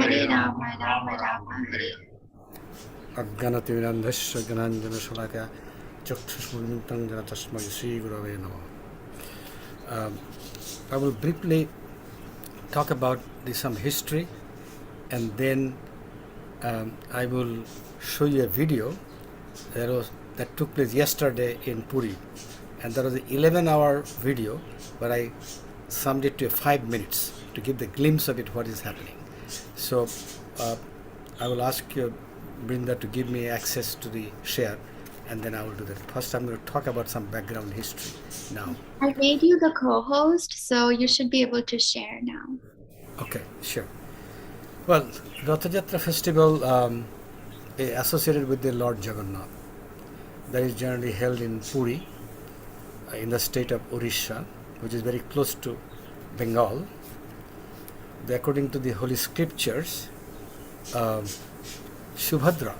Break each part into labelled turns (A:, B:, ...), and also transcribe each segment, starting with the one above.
A: Hare Rama, Rama Rama, Hare.
B: Agnanatirandhasya Gananjana Shalaka Chakshusmurmitang Janatasmai Sri Gurave Namaha. I will briefly talk about some history, and then I will show you a video that took place yesterday in Puri, and that was an 11-hour video, but I summed it to 5 minutes to give the glimpse of it, what is happening. So I will ask you, Brinda, to give me access to the share, and then I will do that. First, I'm going to talk about some background history now.
A: I made you the co-host, so you should be able to share now.
B: Okay, sure. Well, Ratha Jatra festival is associated with the Lord Jagannath. That is generally held in Puri, in the state of Orissa, which is very close to Bengal. According to the Holy Scriptures, Subhadra,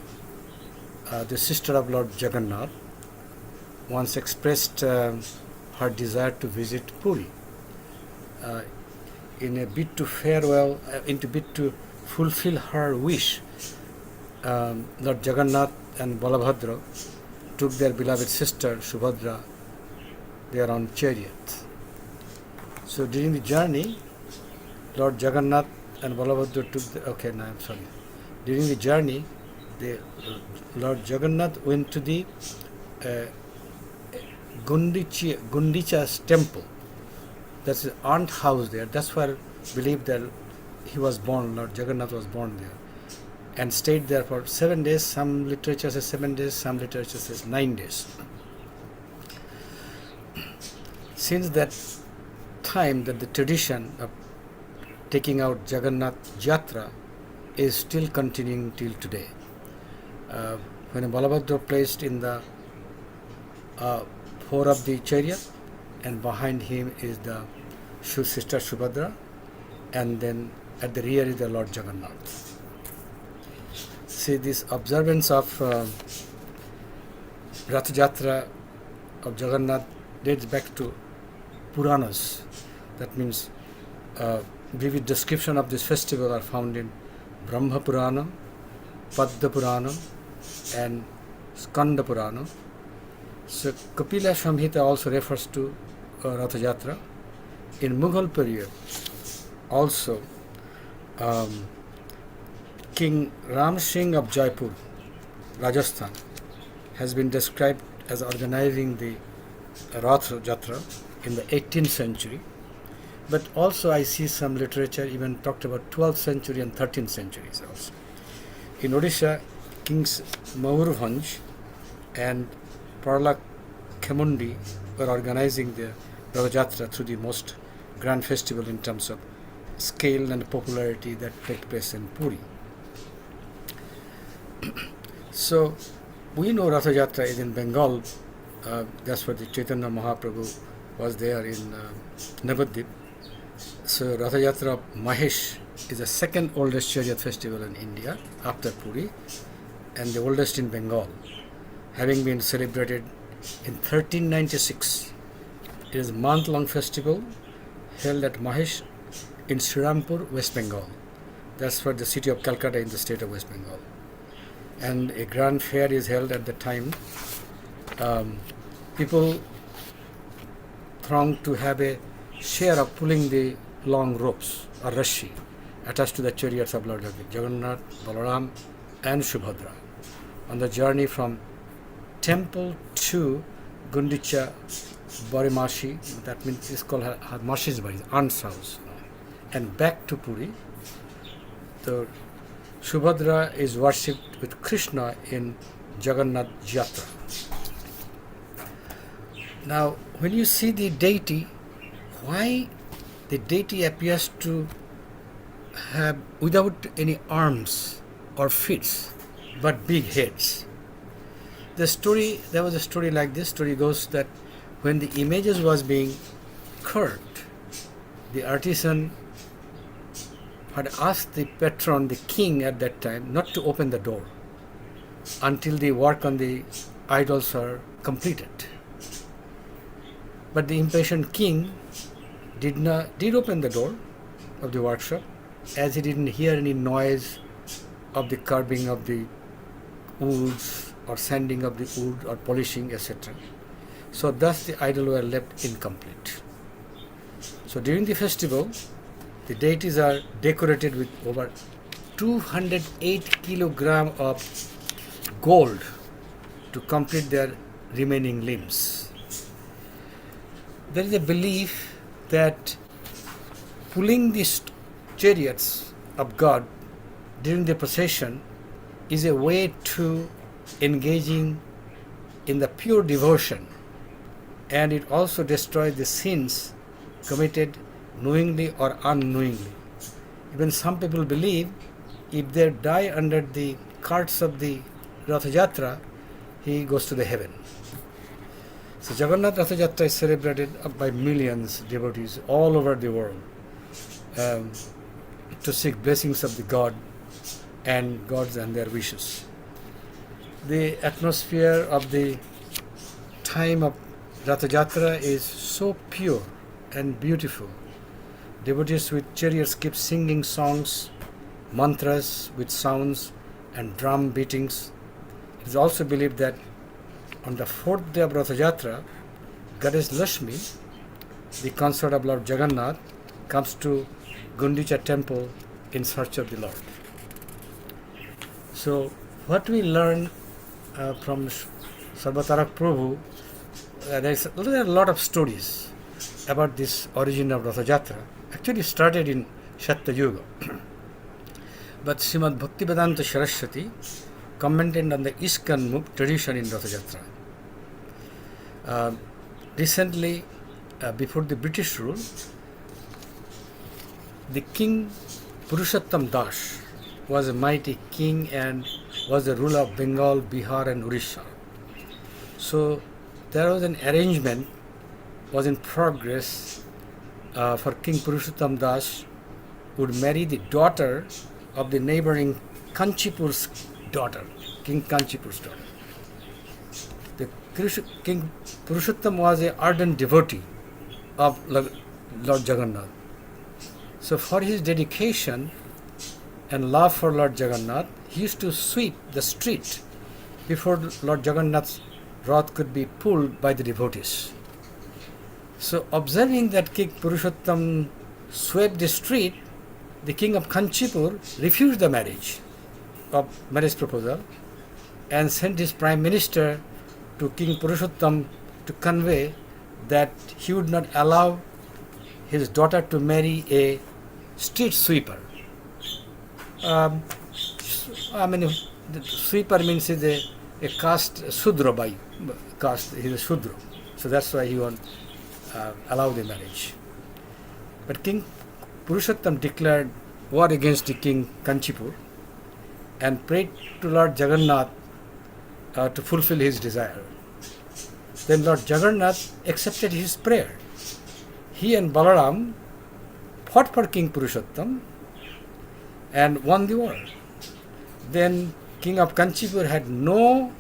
B: the sister of Lord Jagannath, once expressed her desire to visit Puri. In a bid to fulfill her wish, Lord Jagannath and Balabhadra took their beloved sister Subhadra there on chariot. So during the journey, Lord Jagannath and Balabhadra During the journey, Lord Jagannath went to the Gundicha's temple. That's his aunt house there. That's where believed that he was born, Lord Jagannath was born there, and stayed there for 7 days. Some literature says 7 days, some literature says 9 days. Since that time, that the tradition of taking out Jagannath Jatra is still continuing till today. When Balabhadra placed in the fore of the chariot, and behind him is the sister Subhadra, and then at the rear is the Lord Jagannath. See, this observance of Rath Jatra of Jagannath dates back to Puranas. That means vivid description of this festival are found in Brahma Purana, Padma Purana, and Skanda Purana. So Kapila Samhita also refers to Ratha Jatra. In Mughal period, also King Ram Singh of Jaipur, Rajasthan, has been described as organizing the Ratha Jatra in the 18th century. But also I see some literature even talked about 12th century and 13th centuries also. In Odisha, Kings Mayurbhanj and Parla Khemundi were organizing the Ratha Jatra through the most grand festival in terms of scale and popularity that take place in Puri. So we know Ratha Jatra is in Bengal. That's where the Chaitanya Mahaprabhu was there in Navadvip. So Ratha Jatra of Mahesh is the second oldest chariot festival in India after Puri, and the oldest in Bengal, having been celebrated in 1396. It is a month-long festival held at Mahesh in Srirampur, West Bengal. That's for the city of Calcutta in the state of West Bengal. And a grand fair is held at the time. People throng to have a share of pulling the long ropes or rashi attached to the chariots of Lord Jagannath, Balaram, and Subhadra on the journey from temple to Gundicha Barimashi, that means it's called her Mashi's Bari, aunt's house, and back to Puri. So Subhadra is worshipped with Krishna in Jagannath Jatra. Now, when you see the deity, why the deity appears to have without any arms or feet, but big heads? There was a story like this. Story goes that when the images was being carved, the artisan had asked the patron, the king at that time, not to open the door until the work on the idols are completed. But the impatient king did open the door of the workshop, as he didn't hear any noise of the curbing of the woods or sanding of the wood or polishing, etc. So thus the idol were left incomplete. So during the festival, the deities are decorated with over 208 kilogram of gold to complete their remaining limbs. There is a belief that pulling these chariots of God during the procession is a way to engaging in the pure devotion, and it also destroys the sins committed knowingly or unknowingly. Even some people believe if they die under the carts of the Ratha Yatra, he goes to the heaven. So Jagannath Ratha Yatra is celebrated by millions of devotees all over the world to seek blessings of the God and gods and their wishes. The atmosphere of the time of Ratha Yatra is so pure and beautiful. Devotees with chariots keep singing songs, mantras with sounds and drum beatings. It is also believed that on the fourth day of Ratha Yatra, Goddess Lakshmi, the consort of Lord Jagannath, comes to Gundicha temple in search of the Lord. So what we learn from Sarvatarak Prabhu, there are a lot of stories about this origin of Ratha Yatra. Actually started in Satya Yuga. But Srimad Bhaktivedanta Saraswati commented on the ISKCON tradition in Ratha Yatra. Recently, before the British rule, the King Purushottam Das was a mighty king and was the ruler of Bengal, Bihar and Orissa. So there was an arrangement was in progress for King Purushottam Das would marry the daughter of the neighboring Kanchipur's daughter, King Kanchipur's daughter. The King Purushottam was an ardent devotee of Lord Jagannath. So for his dedication and love for Lord Jagannath, he used to sweep the street before Lord Jagannath's rod could be pulled by the devotees. So observing that King Purushottam swept the street, the king of Kanchipur refused the marriage proposal and sent his prime minister to King Purushottam to convey that he would not allow his daughter to marry a street sweeper. The sweeper means is a caste Sudra by caste, he is a Sudra. So that's why he won't allow the marriage. But King Purushottam declared war against the King Kanchipur and prayed to Lord Jagannath to fulfill his desire. Then Lord Jagannath accepted his prayer. He and Balaram fought for King Purushottam and won the war. Then King of Kanchipur had no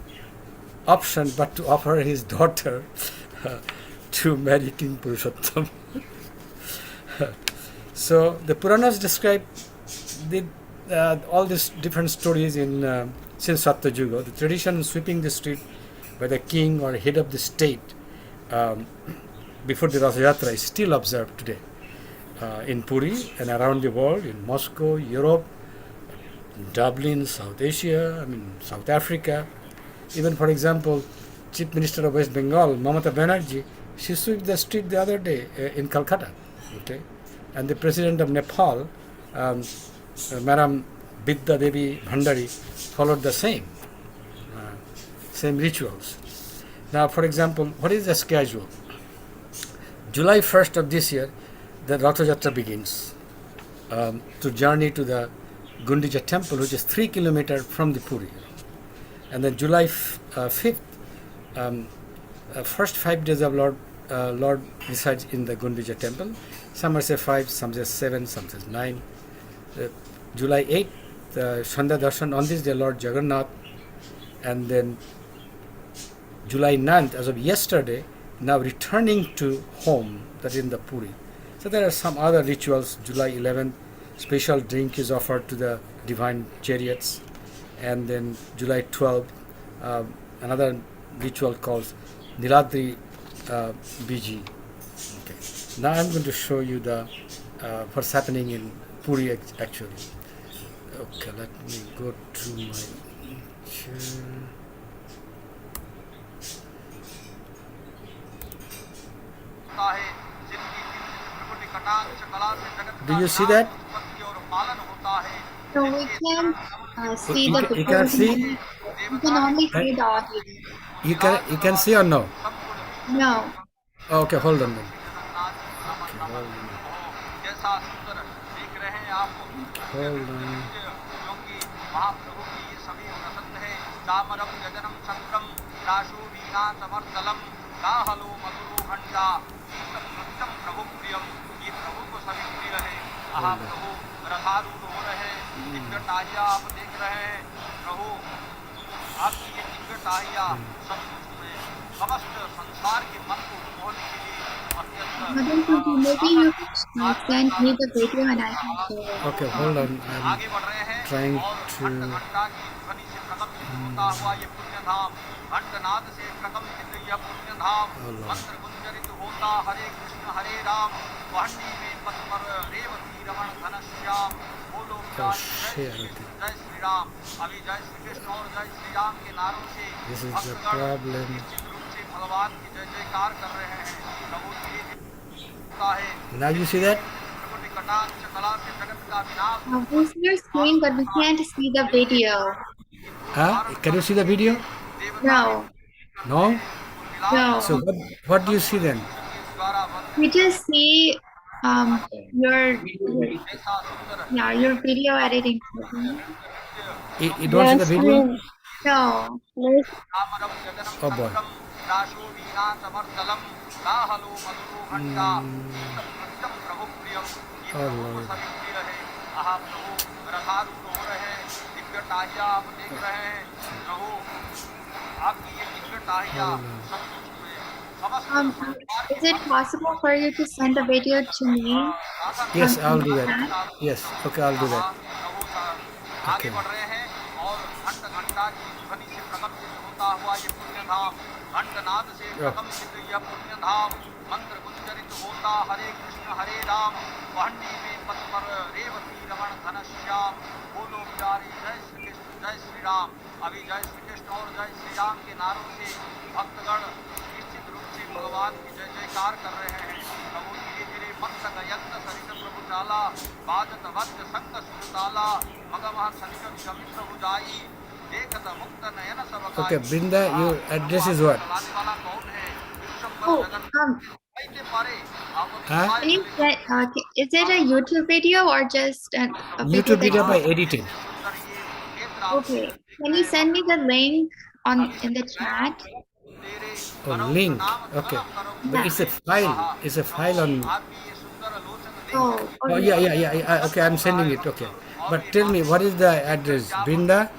B: option but to offer his daughter to marry King Purushottam. So the Puranas describe all these different stories in since Satya Yuga. The tradition of sweeping the street by the king or head of the state before the Ratha Yatra is still observed today in Puri and around the world, in Moscow, Europe, Dublin, South Asia, South Africa. Even, for example, Chief Minister of West Bengal, Mamata Banerjee, she swept the street the other day in Calcutta. Okay? And the President of Nepal, Madam Bidya Devi Bhandari, followed the same rituals. Now, for example, what is the schedule? July 1st of this year, the Ratha Yatra begins to journey to the Gundicha temple, which is 3 kilometers from the Puri. And then July 5th, first 5 days of Lord resides in the Gundicha temple. Some say 5, some say 7, some say 9. July 8th, Sandhya Darshan, on this day Lord Jagannath. And then July 9th, as of yesterday, now returning to home, that is in the Puri. So there are some other rituals. July 11th, special drink is offered to the divine chariots. And then July 12th, another ritual called Niladri BG. Okay. Now I'm going to show you the what's happening in Puri actually. Okay, let me go to my picture. Do you see that?
A: So we can't see the
B: You
A: picture.
B: can see?
A: We can only
B: Uh,
A: see the audio.
B: you can see or no?
A: No.
B: Okay, hold on then. Hold on. Hold on.
A: Madam Prabhu, maybe you could send me the video and I can share it.
B: Okay, hold on. I'm trying to. Hold on. Oh, share. Okay. This is the problem. Now you see that?
A: We see your screen, but we can't see the video.
B: Huh? Can you see the video?
A: No.
B: No? So
A: No.
B: what do you see then?
A: We just see your yeah, your video editing program.
B: You don't see the video?
A: No.
B: Oh boy. Oh Lord.
A: Um, is it possible for you to send the video to me
B: Yes, I'll
A: in
B: do
A: the
B: that.
A: chat?
B: Yes, okay, I'll do that. Okay. Okay, Brinda, your address is what?
A: Oh,
B: Huh?
A: can you get, is it a YouTube video or just a video
B: YouTube
A: that
B: video by
A: you,
B: edited.
A: okay. Can you send me the link in the chat?
B: Oh, link. Okay. But
A: Yeah.
B: it's a file. It's a file on.
A: Oh,
B: Oh,
A: okay.
B: yeah. Okay, I'm sending it. Okay. But tell me, what is the address? Brinda?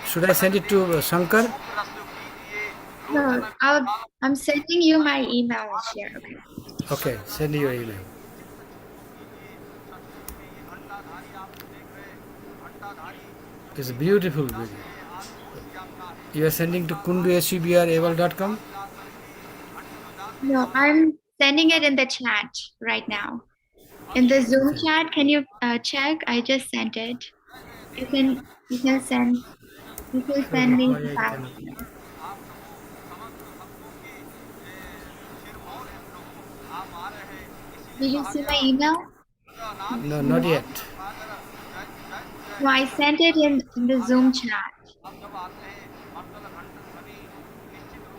B: Should I send it to Shankar?
A: No, I'm sending you my email here. Okay.
B: Okay, send your email. It's a beautiful video. You are sending to kundu@cbr.com?
A: No, I'm sending it in the chat right now. In the Zoom chat, can you check? I just sent it. You can send me
B: Why
A: the
B: I
A: file.
B: cannot.
A: Did you see my email?
B: No, not yet.
A: No, I sent it in the Zoom chat.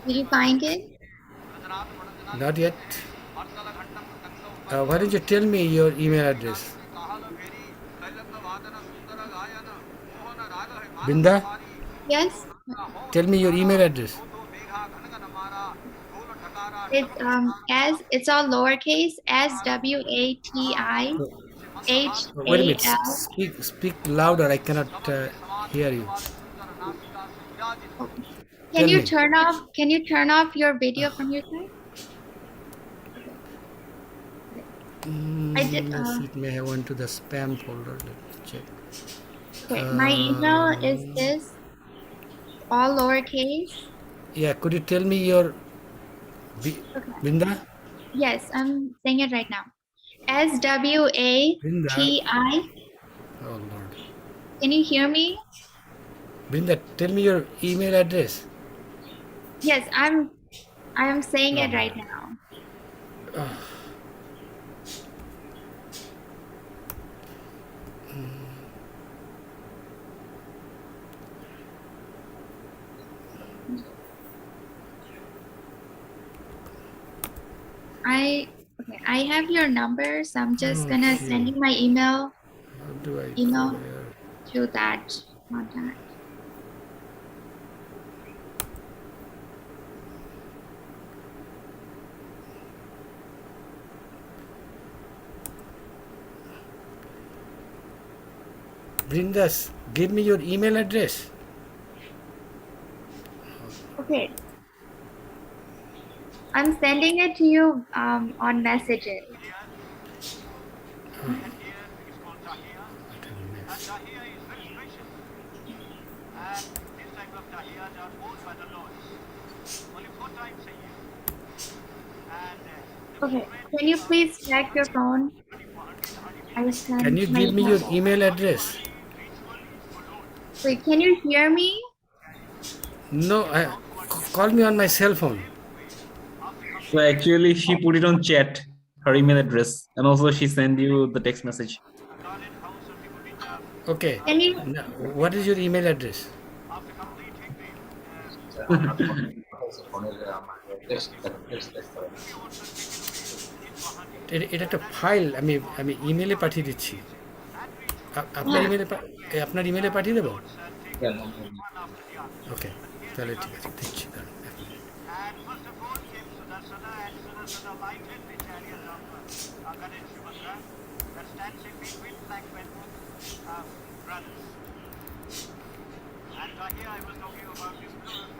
A: Did you find it?
B: Not yet. Why don't you tell me your email address? Binda,
A: Yes.
B: tell me your email address.
A: It's as it's all lowercase
B: Wait a minute.
A: SWATIHAL.
B: Speak louder. I cannot hear you.
A: Can
B: Tell
A: you
B: me.
A: turn off? Can you turn off your video from your side? I did.
B: Yes, it may have went to the spam folder. Let me check.
A: Okay, my email is this, all lowercase.
B: Yeah, could you tell me your
A: Okay.
B: Brinda?
A: Yes, I'm saying it right now. SWATI.
B: Brinda. Oh Lord.
A: Can you hear me?
B: Brinda, tell me your email address.
A: Yes, I'm saying
B: Oh
A: it right
B: Lord.
A: now. I have your number, so I'm just gonna send
B: Okay.
A: you my
B: How do I go
A: email
B: there?
A: to that contact.
B: Brindas, give me your email address.
A: Okay, I'm sending it to you on messages.
B: What a mess.
A: Okay, can you please check your phone? I
B: Can
A: sent
B: you
A: my
B: give me
A: email.
B: your email address?
A: Wait, can you hear me?
B: No, call me on my cell phone.
C: So actually, she put it on chat, her email address, and also she sent you the text message.
B: Okay.
A: Can you?
B: Now, what is your email address? এটা একটা file আমি ইমেলে পাঠিয়ে দিচ্ছি আপনার
A: Yeah.
B: আপনার ইমেলে পাঠিয়ে দেবো ওকে তাহলে ঠিক আছে দিচ্ছি দাঁড়ান, এক minute.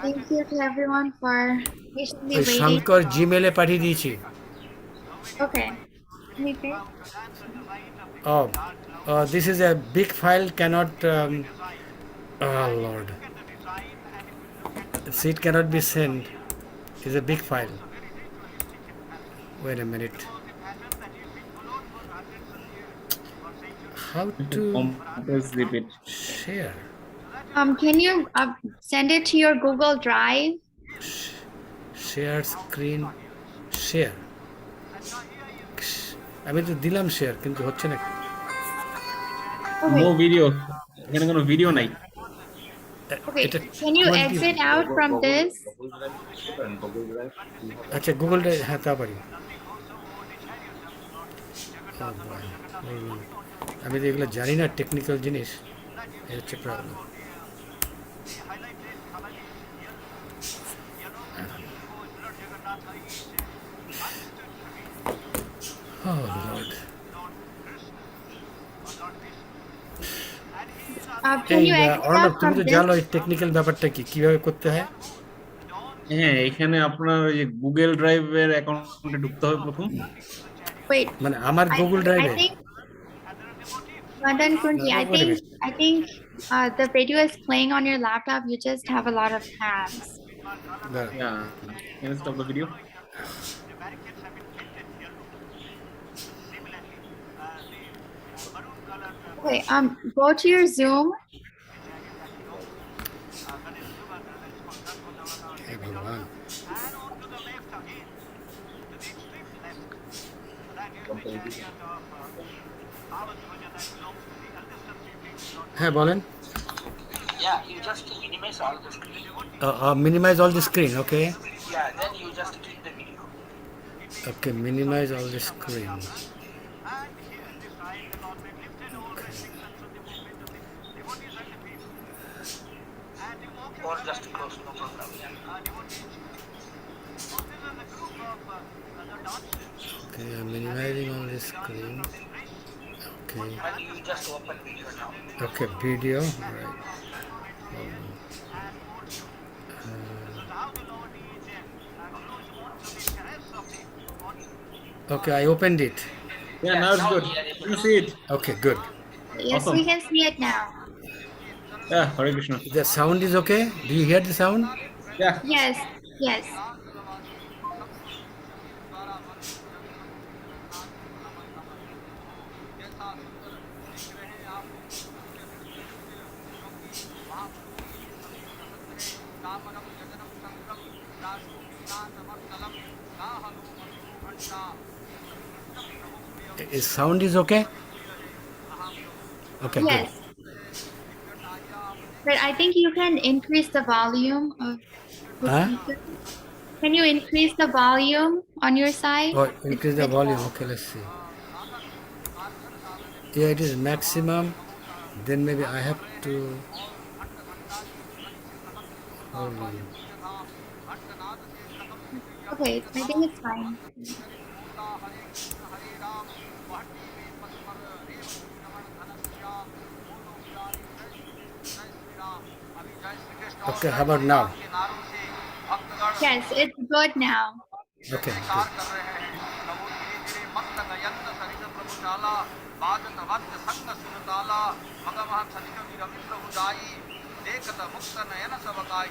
A: Thank you to everyone for patiently
B: ওই
A: waiting.
B: শঙ্কর জিমেলে পাঠিয়ে দিয়েছি
A: Okay. Okay.
B: oh this is a big file cannot oh lord see it cannot be sent it's a big file wait a minute how to
C: Compress zip it.
B: share
A: Can you send it to your Google Drive?
B: share screen share আমি তো দিলাম share কিন্তু হচ্ছে না
A: Oh,
C: No
A: wait.
C: video. এখানে কোনো video নাই।
A: Okay.
B: এটা
A: Can you
B: 20
A: exit out from this?
B: আচ্ছা গুগল ড্রাইভ হ্যাঁ তা পারি Oh boy. আমি তো এগুলো জানি না টেকনিক্যাল জিনিস এই হচ্ছে প্রবলেম Oh Lord.
A: Can
B: এই
A: you exit
B: অর্ণব
A: out
B: তুমি
A: from
B: তো
A: this?
B: জানো এই টেকনিক্যাল ব্যাপারটা কি কিভাবে করতে হয়
C: হ্যাঁ, এখানে আপনার ওই যে গুগল ড্রাইভের অ্যাকাউন্টে ঢুকতে হবে প্রথম।
A: Wait.
B: মানে আমার
A: I
B: গুগল
A: I
B: ড্রাইভে
A: think Madan Kunti, I think the video is playing on your laptop. You just have a lot of tabs.
C: Yeah. Can you stop the video?
A: Okay. Go to your Zoom.
B: ভগবান হ্যাঁ বলেন
D: Yeah, you just minimize all the screen.
B: Minimize all the screen okay
D: Yeah, then you just click the video.
B: Okay minimize all the screen
D: Or just close, no problem.
B: Okay minimizing all the screen okay
D: And you just open video now.
B: Okay video right okay I opened it
C: Yeah, now it's good. You can see it.
B: Okay, good.
A: Yes, we
C: Awesome.
A: can see it now.
C: Yeah, Hare Krishna.
B: The sound is okay? Do you hear the sound?
C: Yeah.
A: Yes, yes.
B: Is sound is okay? Okay, good.
A: Yes. But I think you can increase the volume of the
B: Huh?
A: speaker. Can you increase the volume on your side?
B: Oh,
A: It's
B: increase
A: a
B: the
A: bit
B: volume.
A: loud.
B: Okay, let's see. Yeah, it is maximum. Then maybe I have to hold on.
A: Okay, I think it's fine.
B: Okay, how about now?
A: Yes, it's good now.
B: Okay, good.
D: देखत मुक्त नयन सब काई।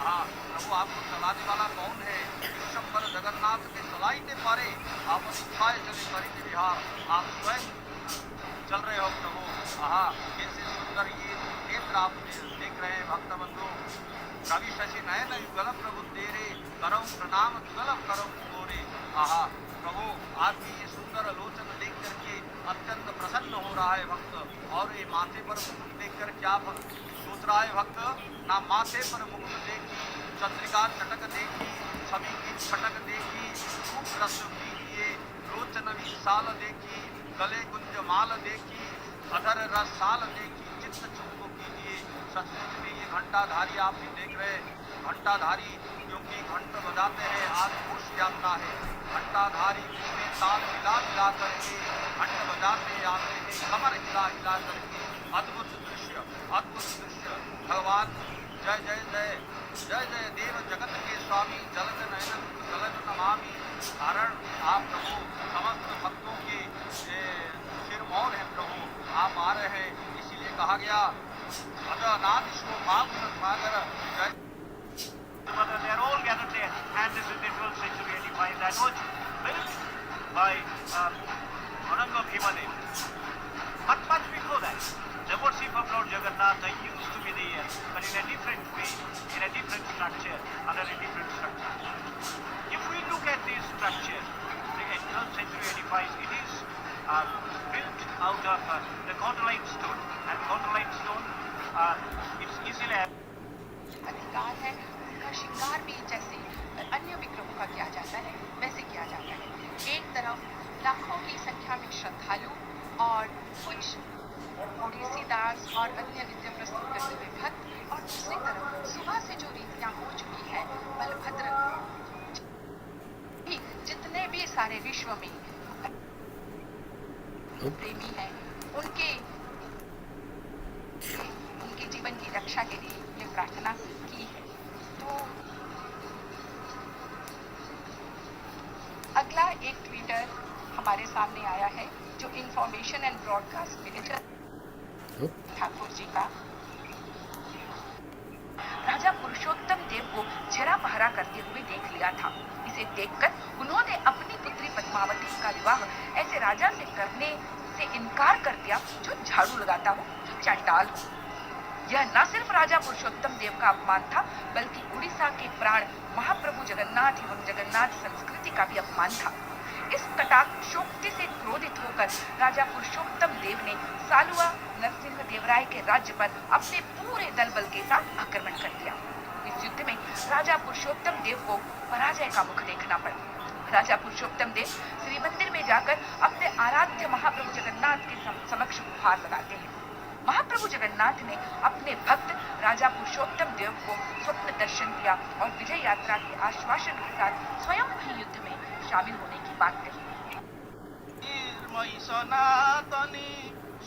D: हाँ, प्रभु आपको चलाने वाला कौन है? विश्वम्भर जगन्नाथ के चलाइते पारे, आप इच्छाए चले करिते विहार। आप स्वयं चल रहे हो प्रभु। हाँ, कैसे सुंदर ये नेत्र आप देख रहे हैं भक्त बंधु। कवि शशि नयन युगल प्रभु तेरे, करम प्रणाम जुगल करम गोरे। आहा, प्रभु आपकी ये सुंदर लोचन देख करके अत्यंत प्रसन्न हो रहा है भक्त। और ये माथे पर मुकुट देख कर क्या सोच रहा है भक्त? ना माथे पर मुकुट देखी, चंद्रिका चटक देखी, छवि की छटक देखी, रूप रस कीजिए, लोचन विशाल देखी, गले गुंज माल देखी, अधर रस साल देखी, चित्त चुप कीजिए। सचमुच में ये घंटाधारी आप भी देख रहे हैं। घंटाधारी क्योंकि घंट बजाते हैं आज पुरुष यात्रा है। घंटाधारी में ताल मिला मिला करके घंट बजाते आते हैं कमर हिला हिला करके। अद्भुत दृश्य, अद्भुत दृश्य। भगवान जय जय जय जय जय देव जगत के स्वामी, जलद नयन जलद नमामि। कारण आप प्रभु समस्त भक्तों के सिरमौर है प्रभु। आप आ रहे हैं, इसीलिए कहा गया अजनादिशो मागुण सागर जय। They are all gathered there, and this is the 12th century 85 that was built by Aurangzeb Bhimadev. But much before that, the worship of Lord Jagannath used to be there, but in a different way, in a different structure, under a different structure. If we look at this structure, the 12th century 85, it is built out of the cordyline stone, and cordyline stone, it's easily
E: अधिकार है उनका शिकार भी जैसे अन्य विग्रहों का किया जाता है वैसे किया जाता है। एक तरफ लाखों की संख्या में श्रद्धालु और कुछ ओडिसी दास और अन्य नृत्य प्रस्तुत करते हुए भक्त, और दूसरी तरफ सुबह से जो रीतियां हो चुकी है बलभद्र जितने भी सारे विश्व में प्रेमी हैं उनके जीवन की रक्षा के लिए ये प्रार्थना की है। तो अगला एक ट्विटर हमारे सामने आया है जो information and broadcast manager Thakur ji का। राजा पुरुषोत्तम देव को छेरा पहरा करते हुए देख लिया था। इसे देखकर उन्होंने अपनी पुत्री पद्मावती का विवाह ऐसे राजा से करने से इनकार कर दिया जो झाड़ू लगाता हो, जो चंडाल हो। यह न सिर्फ राजा पुरुषोत्तम देव का अपमान था, बल्कि उड़ीसा के प्राण महाप्रभु जगन्नाथ एवं जगन्नाथ संस्कृति का भी अपमान था। इस कटाक्षोक्ति से क्रोधित होकर राजा पुरुषोत्तम देव ने सालुआ नरसिंह देवराय के राज्य पर अपने पूरे दल बल के साथ आक्रमण कर दिया। इस युद्ध में राजा पुरुषोत्तम देव को पराजय का मुख देखना पड़ा। राजा पुरुषोत्तम देव श्री मंदिर में जाकर अपने आराध्य महाप्रभु जगन्नाथ के समक्ष गुहार लगाते हैं। महाप्रभु जगन्नाथ ने अपने भक्त राजा पुरुषोत्तम देव को स्वप्न दर्शन दिया और विजय यात्रा के आश्वासन के साथ स्वयं ही युद्ध में शामिल होने की बात कही।
D: सनातनी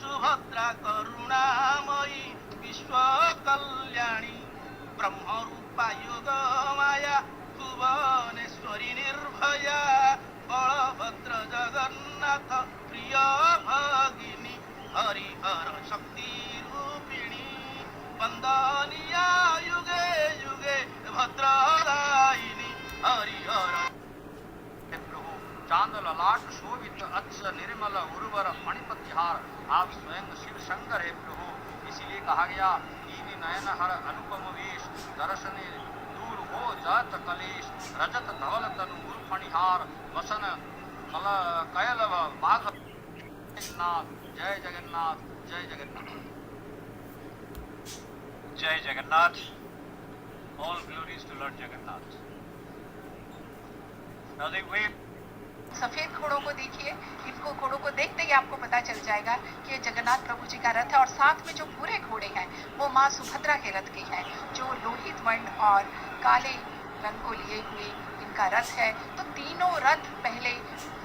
D: सुभद्रा करुणामयी विश्व कल्याणी ब्रह्म रूपा युग माया भुवनेश्वरी निर्भया बलभद्र जगन्नाथ प्रिय प्रिय भगिनी हरिहर शक्ति रूपिणी वंदनीया युगे युगे भद्रदायिनी हरिहर प्रभु चांद ललाट शोभित अच्छ निर्मल उर्वर मणिपतिहार आप स्वयं शिव शंकर है प्रभु। इसीलिए कहा गया दीन नयन हर अनुपम वेश दर्शने दूर हो जात कलेश रजत धवल तनु गुरुफणिहार वसन कल कयलव माघ जगन्नाथ जय जगन्नाथ जय जगन्नाथ जय Jagannath. All glories to Lord Jagannath. Now they wait.
E: सफेद घोड़ों को देखिए, इनको घोड़ों को देखते ही आपको पता चल जाएगा कि ये जगन्नाथ प्रभु जी का रथ है। और साथ में जो पूरे घोड़े हैं वो माँ सुभद्रा के रथ के हैं, जो लोहित वर्ण और काले रंग को लिए हुए इनका रथ है। तो तीनों रथ पहले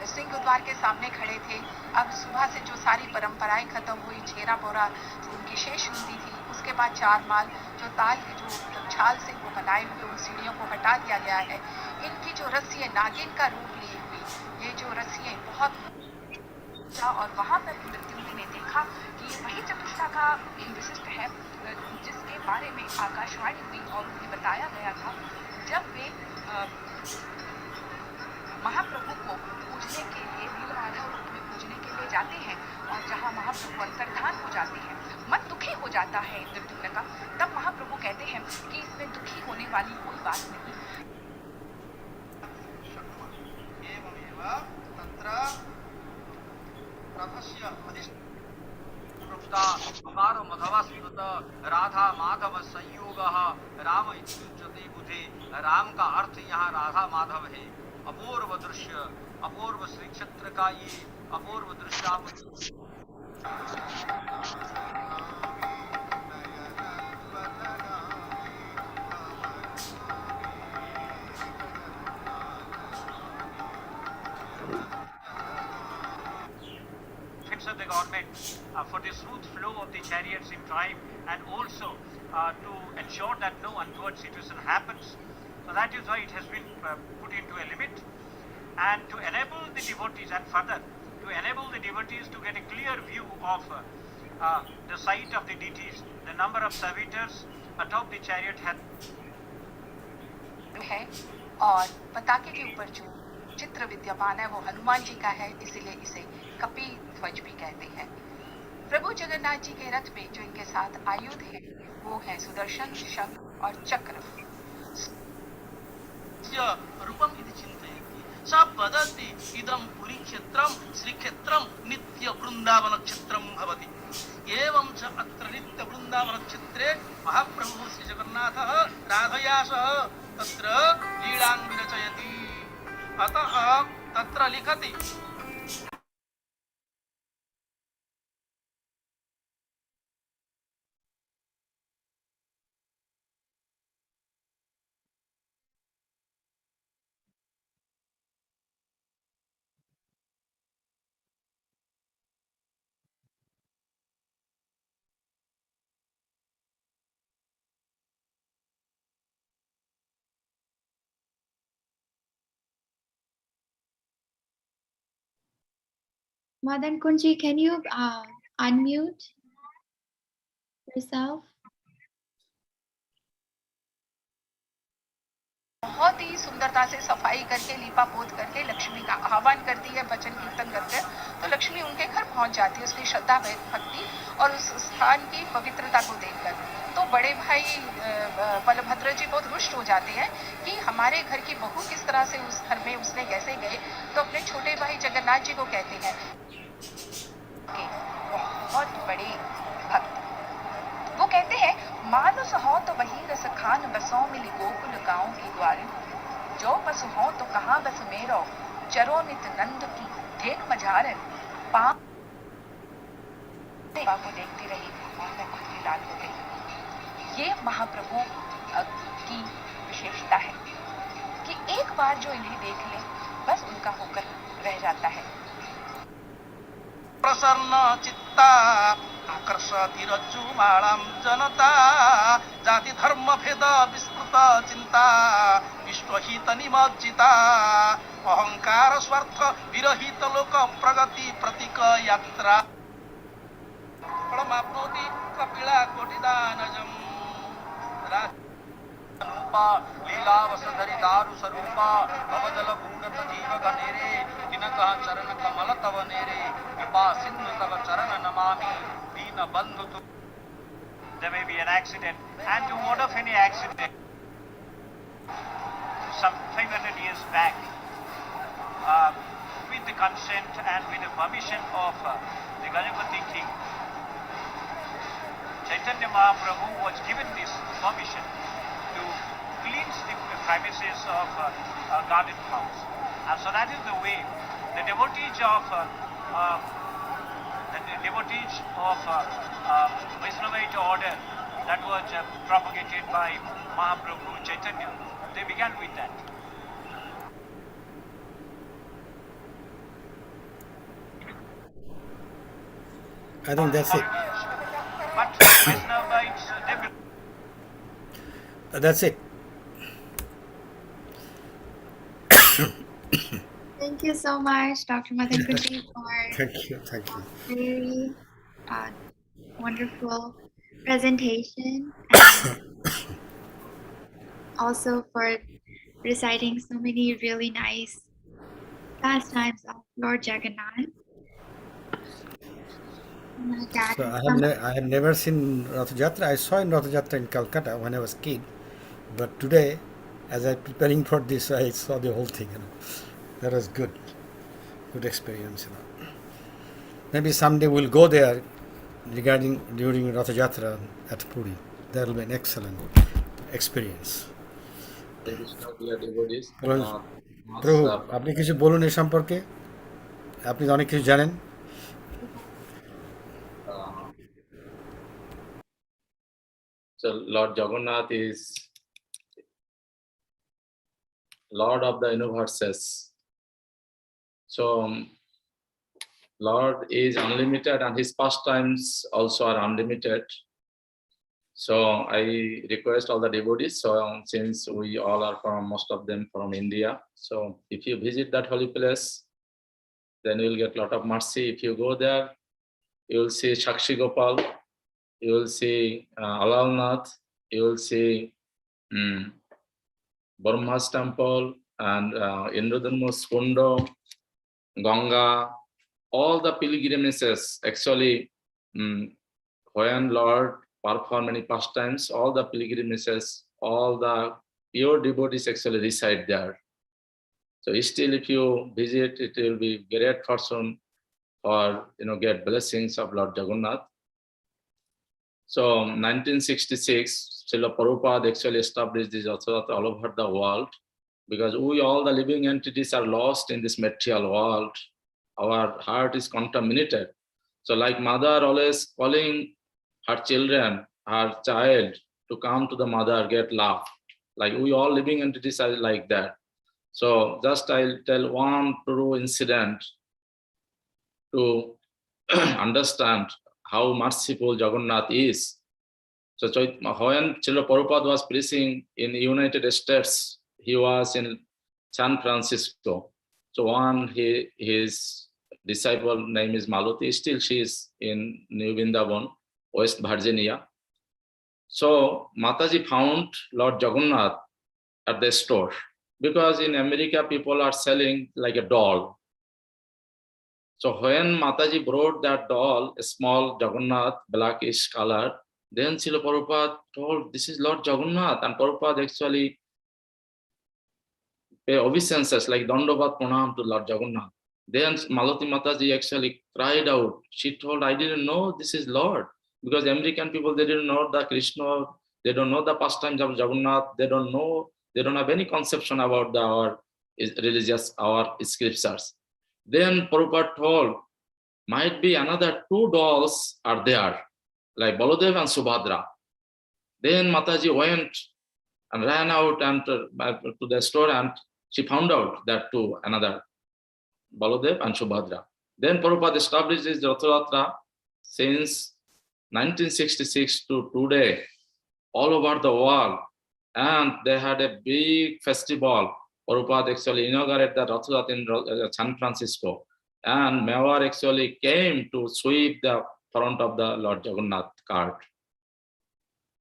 E: सिंह द्वार के सामने खड़े थे। अब सुबह से जो सारी परंपराएं खत्म हुई, छेरा बोरा उनकी शेष नीति थी, उसके बाद चार माल जो ताल की जो छाल से वो बनाए हुए उन सीढ़ियों को हटा दिया गया है। इनकी जो रस्सी है नागिन का रूप लिए हुई, ये जो रस्सी है बहुत और वहां पर मृत्युंजय ने देखा कि ये वही चतुष्टा का विशिष्ट है जिसके बारे में आकाशवाणी हुई और उन्हें बताया गया था जब वे महाप्रभु को पूजने के लिए नीलमाधव रूप में पूजने के लिए जाते हैं और जहाँ महाप्रभु अंतर्धान हो जाते हैं, मन दुखी हो जाता है इंद्रद्युम्न का। तब महाप्रभु कहते हैं कि इसमें दुखी होने वाली कोई बात नहीं।
D: राधा माधव संयोग राम इत्युच्यते बुधे। राम का अर्थ यहाँ राधा माधव है। अपूर्व दृश्य, अपूर्व श्री क्षेत्र का ये अपूर्व दृश्य आप of the government for the smooth flow of the chariots in time, and also to ensure that no untoward situation happens. So that is why it has been put into a limit, and to enable the devotees, and further to enable the devotees to get a clear view of the sight of the deities. The number of servitors atop the chariot had
E: है और पताके के ऊपर जो चित्र विद्यमान है वो हनुमान जी का है, इसीलिए इसे कपि ध्वज भी कहते हैं। प्रभु जगन्नाथ जी के रथ में जो इनके साथ आयुध है वो है सुदर्शन, शंख और चक्र।
D: रूपम इति चिन्तयति स वदति इदं पुरी क्षेत्रं श्रीक्षेत्रं नित्य वृन्दावन क्षेत्रं भवति। एवं च अत्र नित्य वृन्दावन क्षेत्रे महाप्रभुः श्री जगन्नाथः राधया सह तत्र लीलां विरचयति। अतः तत्र लिखति
A: Madan Kunji, can you unmute yourself?
E: बहुत ही सुंदरता से सफाई करके लीपा पोत करके लक्ष्मी का आह्वान करती है, भजन कीर्तन करते हैं तो लक्ष्मी उनके घर पहुंच जाती है उसकी श्रद्धा भक्ति और उस स्थान की पवित्रता को देखकर। तो बड़े भाई बलभद्र जी बहुत रुष्ट हो जाते हैं कि हमारे घर की बहू किस तरह से उस घर में उसने कैसे गए। तो अपने छोटे भाई जगन्नाथ जी को कहते हैं कि बहुत बड़े भक्त, वो कहते हैं मानुष हो तो वही रस खान बसों मिली गोकुल गाँव की ग्वारी, जो बस हो तो कहाँ बस मेरो चरो नित नंद की देख मझार को देखती रही और मैं खुद की लाल हो गई। ये महाप्रभु की विशेषता है कि एक बार जो इन्हें देख ले बस उनका होकर रह जाता है।
D: प्रसन्न चित्ता आकर्षति रज्जुमालां जनता जाति धर्म भेद विस्मृत चिंता विश्वहित निमज्जिता अहंकार स्वार्थ विरहित लोक प्रगति प्रतीक यात्रा फलमाप्नोति कपिला कोटिदानजम् रूपा लीलावसधरि दारु स्वरूपा भवदल भूगत जीव गणेरे तिनकः चरण कमल तव नेरे कृपा सिंधु तव चरण नमामि दीन बंधु तु. There may be an accident, and to ward off any accident, some 500 years back, with the consent and with the permission of the Ganapati king, Chaitanya Mahaprabhu was given this permission to cleanse the premises of a garden house. And so that is the way the devotees of Vaishnavite order that was propagated by Mahaprabhu Chaitanya. They began with that.
B: I think that's it.
D: But Vaishnavites,
B: That's it.
A: Thank you so much, Dr. Madan Kunti, for
B: Thank you.
A: very wonderful presentation, and also for reciting so many really nice pastimes of Lord Jagannath. My dad
B: So
A: has
B: I have never seen Rath Yatra. I saw in Rath Yatra in Calcutta when I was a kid, but today, as I preparing for this, I saw the whole thing. That was good experience. Maybe someday we'll go there during Rath Yatra at Puri. That will be an excellent experience. প্রভু আপনি কিছু বলুন এই সম্পর্কে, আপনি তো অনেক কিছু জানেন।
F: So Lord Jagannath is Lord of the universes. So Lord is unlimited and his pastimes also are unlimited. So I request all the devotees, so since we all are most of them from India, so if you visit that holy place, then you'll get a lot of mercy. If you go there, you will see Shakshi Gopal, you will see Alalnath, you will see Brahma's temple and Indradharma's Kundo, Ganga, all the pilgrimages actually when Lord perform many pastimes, all the pilgrimages, all the pure devotees actually reside there. So still if you visit, it will be great fortune or get blessings of Lord Jagannath. So 1966, Srila Prabhupada actually established this Rathayatra all over the world, because we all the living entities are lost in this material world. Our heart is contaminated. So like mother always calling her children, her child to come to the mother, get love. Like we all living entities are like that. So just I'll tell one true incident to understand how merciful Jagannath is. So when Srila Prabhupada was preaching in the United States, he was in San Francisco. So his disciple name is Maluti, still she is in New Vrindavan, West Virginia. So Mataji found Lord Jagannath at the store, because in America people are selling like a doll. So when Mataji brought that doll, a small Jagannath, blackish color, then Srila Prabhupada told, this is Lord Jagannath, and Prabhupada actually pay obeisances like Dandavat Pranam to Lord Jagannath. Then Malati Mataji actually cried out. She told, I didn't know this is Lord, because American people, they didn't know the Krishna, they don't know the pastimes of Jagannath, they don't have any conception about our religious, our scriptures. Then Prabhupada told, might be another two dolls are there, like Baladev and Subhadra. Then Mataji went and ran out and to the store, and she found out that two another Baladev and Subhadra. Then Prabhupada established this Rathayatra since 1966 to today, all over the world, and they had a big festival Prabhupada actually inaugurated the Rath Yatra in San Francisco, and Mayor actually came to sweep the front of the Lord Jagannath cart.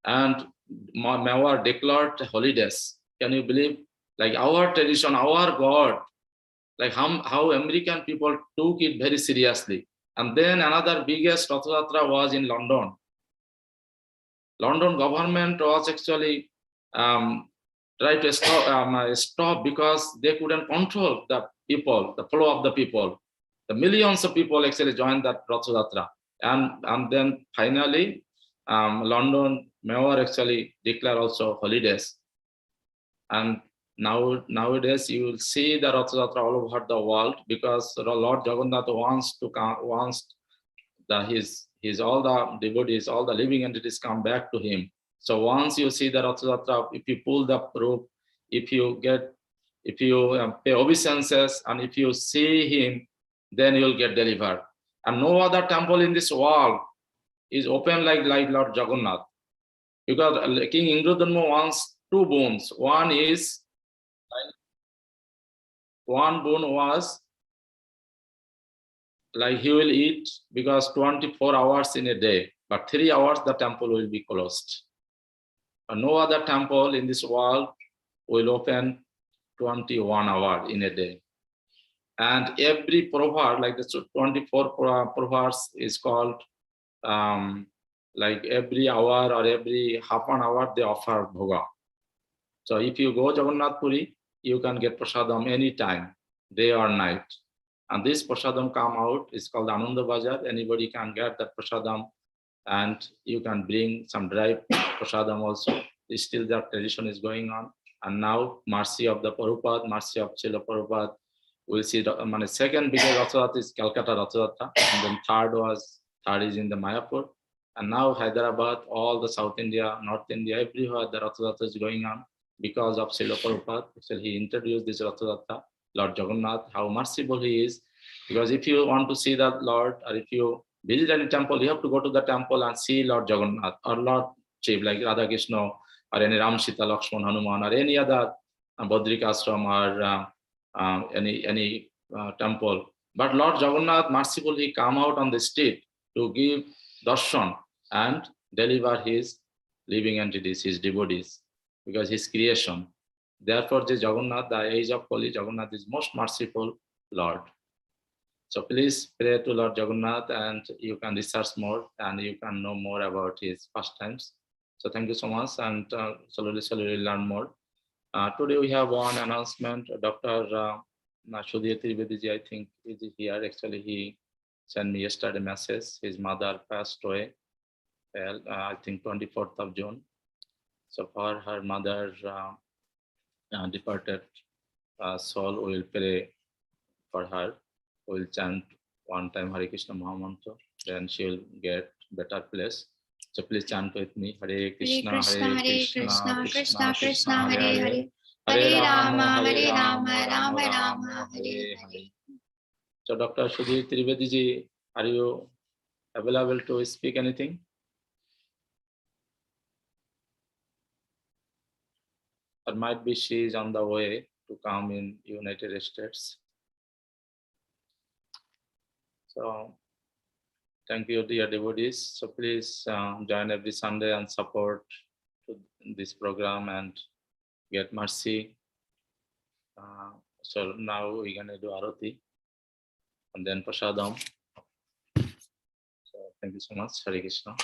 F: And Mayor declared holidays. Can you believe? Like our tradition, our God, like how American people took it very seriously. And then another biggest Rath Yatra was in London. London government was actually try to stop because they couldn't control the people, the flow of the people. The millions of people actually joined that Rath Yatra. And then finally, London mayor actually declared also holidays. And nowadays you will see the Rath Yatra all over the world because Lord Jagannath wants his all the devotees, all the living entities come back to him. So once you see the Rath Yatra, if you pull the rope, if you pay obeisances, and if you see him, then you'll get delivered. And no other temple in this world is open like Lord Jagannath. Because King Indradharma wants two boons. One boon was like he will eat because 24 hours in a day, but 3 hours the temple will be closed. And no other temple in this world will open 21 hours in a day. And every proverb, like the 24 proverbs is called, like every hour or every half an hour they offer bhoga. So if you go Jagannath Puri, you can get prasadam anytime, day or night. And this prasadam come out, it's called Ananda Bajar. Anybody can get that prasadam, and you can bring some dry prasadam also. Still that tradition is going on. And now mercy of the Prabhupada, mercy of Srila Prabhupada, we'll see the second biggest Rath Yatra is Calcutta Rath Yatra, and then third is in the Mayapur. And now Hyderabad, all the South India, North India, everywhere the Rath Yatra is going on because of Srila Prabhupada. So he introduced this Rath Yatra, Lord Jagannath, how merciful he is. Because if you want to see that Lord, or if you visit any temple, you have to go to the temple and see Lord Jagannath or Lord Shiv, like Radha Krishna, or any Ram, Sita, Lakshman, Hanuman, or any other Badrika Ashram, or any temple. But Lord Jagannath, merciful, he come out on the street to give darshan and deliver his living entities, his devotees, because his creation. Therefore, the Jagannath, the age of Kali, Jagannath is most merciful Lord. So please pray to Lord Jagannath, and you can research more and you can know more about his pastimes. So thank you so much, and slowly learn more. Today we have one announcement. Dr. Sudhir Trivedi, I think, is here. Actually, he sent me yesterday a message. His mother passed away, I think 24th of June. So for her mother departed soul, we will pray for her. We will chant one time Hare Krishna Mahamantra, then she will get better place. So please chant with me. Hare Krishna, Hare Krishna, Krishna Krishna, Hare Hare, Hare Rama, Rama Rama, Hare Hare. So Dr. Sudhir Trivedi ji, are you available to speak anything? Or might be she is on the way to come in United States. So thank you, dear devotees. So please join every Sunday and support this program and get mercy. So now we're gonna do Arati and then Prasadam. So thank you so much. Hare Krishna.